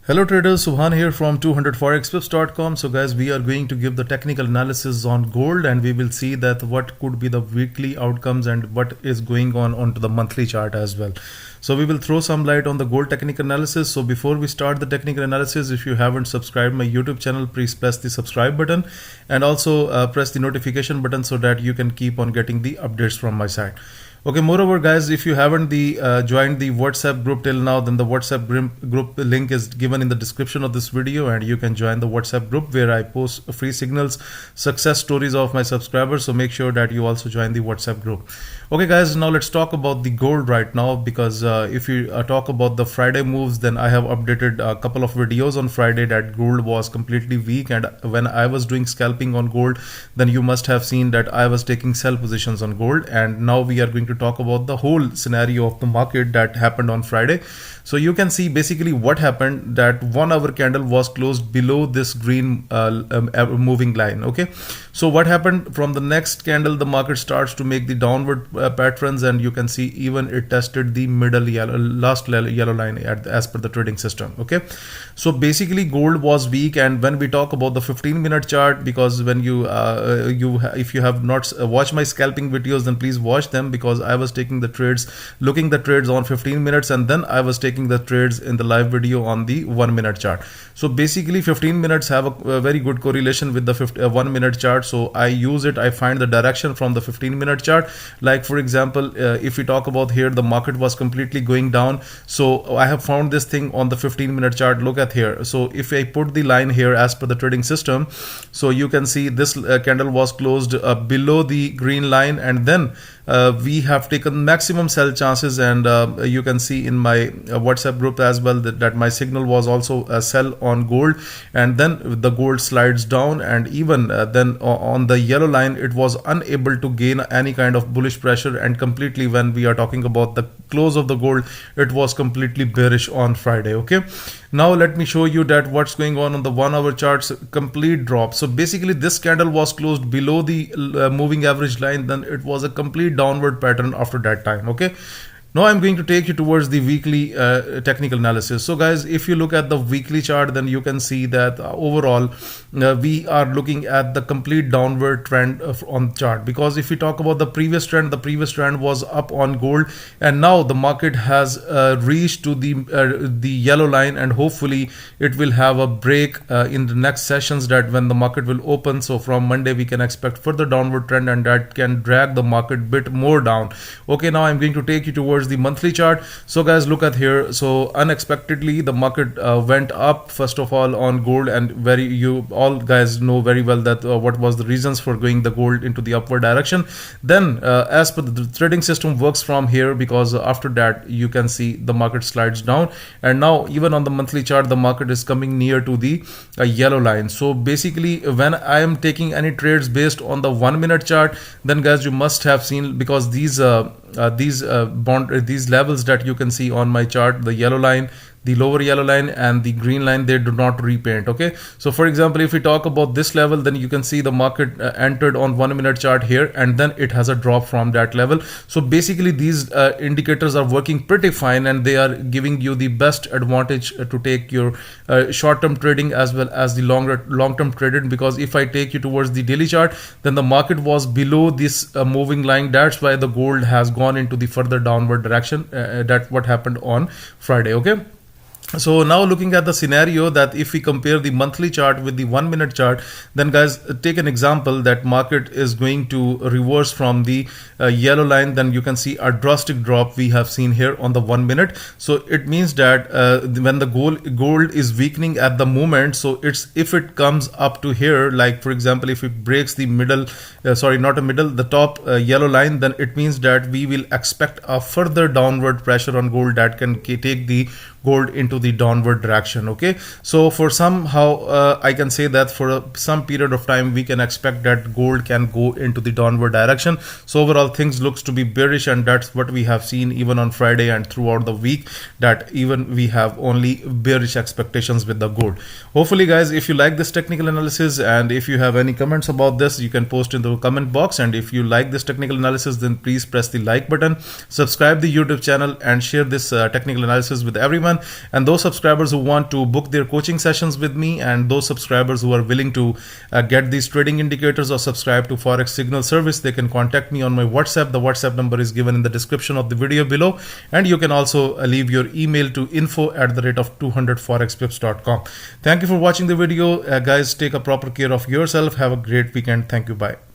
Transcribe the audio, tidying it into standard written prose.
Hello traders, Subhan here from 200forexpips.com. So guys, we are going to give the technical analysis on gold and we will see that what could be the weekly outcomes and what is going on onto the monthly chart as well. So we will throw some light on the gold technical analysis. So before we start the technical analysis, if you haven't subscribed my YouTube channel, please press the subscribe button and also press the notification button so that you can keep on getting the updates from my side. Okay, moreover guys, if you haven't joined the WhatsApp group till now, then the WhatsApp group link is given in the description of this video and you can join the WhatsApp group where I post free signals, success stories of my subscribers. So make sure that you also join the WhatsApp group. Okay guys, now let's talk about the gold right now, because if you talk about the Friday moves, then I have updated a couple of videos on Friday that gold was completely weak, and when I was doing scalping on gold, then you must have seen that I was taking sell positions on gold. And now we are going to talk about the whole scenario of the market that happened on Friday. So you can see basically what happened, that 1 hour candle was closed below this green moving line. Okay, so what happened from the next candle, the market starts to make the downward patterns, and you can see even it tested the middle last yellow line as per the trading system. Okay, so basically gold was weak. And when we talk about the 15-minute chart, because when if you have not watched my scalping videos, then please watch them, because I was taking the trades, looking the trades on 15 minutes, and then I was taking the trades in the live video on the 1-minute chart. So basically 15 minutes have a very good correlation with the 1-minute chart. So I use it, I find the direction from the 15-minute chart. Like for example, if we talk about here, the market was completely going down. So I have found this thing on the 15-minute chart. Look at here. So if I put the line here as per the trading system, so you can see this candle was closed below the green line, and then we have taken maximum sell chances. And you can see in my WhatsApp group as well that my signal was also a sell on gold, and then the gold slides down, and even then on the yellow line it was unable to gain any kind of bullish pressure, and completely when we are talking about the close of the gold, it was completely bearish on Friday. Okay, now let me show you that what's going on the 1 hour charts. Complete drop. So basically this candle was closed below the moving average line, then it was a complete downward pattern after that time. Okay, now I'm going to take you towards the weekly technical analysis. So guys, if you look at the weekly chart, then you can see that overall we are looking at the complete downward trend on chart. Because if we talk about the previous trend was up on gold, and now the market has reached to the yellow line, and hopefully it will have a break in the next sessions, that when the market will open. So from Monday we can expect further downward trend, and that can drag the market bit more down. Okay, now I'm going to take you towards the monthly chart. So guys, look at here. So unexpectedly the market went up first of all on gold, and you all guys know very well that what was the reasons for going the gold into the upward direction. Then as per the trading system works from here, because after that you can see the market slides down, and now even on the monthly chart the market is coming near to the yellow line. So basically when I am taking any trades based on the 1-minute chart, then guys you must have seen, because these levels that you can see on my chart, the yellow line, the lower yellow line and the green line, they do not repaint. Okay, so for example, if we talk about this level, then you can see the market entered on 1-minute chart here, and then it has a drop from that level. So basically these indicators are working pretty fine, and they are giving you the best advantage to take your short-term trading as well as the long-term trading. Because if I take you towards the daily chart, then the market was below this moving line. That's why the gold has gone into the further downward direction. That's what happened on Friday. Okay, so now looking at the scenario, that if we compare the monthly chart with the 1-minute chart, then guys take an example that market is going to reverse from the yellow line. Then you can see a drastic drop we have seen here on the 1-minute. So it means that when the gold is weakening at the moment, so if it comes up to here, like for example if it breaks the the top yellow line, then it means that we will expect a further downward pressure on gold that can take the gold into the downward direction. Okay, so for somehow I can say that for some period of time we can expect that gold can go into the downward direction. So overall things looks to be bearish, and that's what we have seen even on Friday and throughout the week, that even we have only bearish expectations with the gold. Hopefully guys, if you like this technical analysis, and if you have any comments about this, you can post in the comment box. And if you like this technical analysis, then please press the like button, subscribe the YouTube channel, and share this technical analysis with everyone. everyone. And those subscribers who want to book their coaching sessions with me, and those subscribers who are willing to get these trading indicators or subscribe to Forex Signal service, they can contact me on my WhatsApp. The WhatsApp number is given in the description of the video below, and you can also leave your email to info@200forexpips.com. Thank you for watching the video, guys. Take a proper care of yourself. Have a great weekend. Thank you. Bye.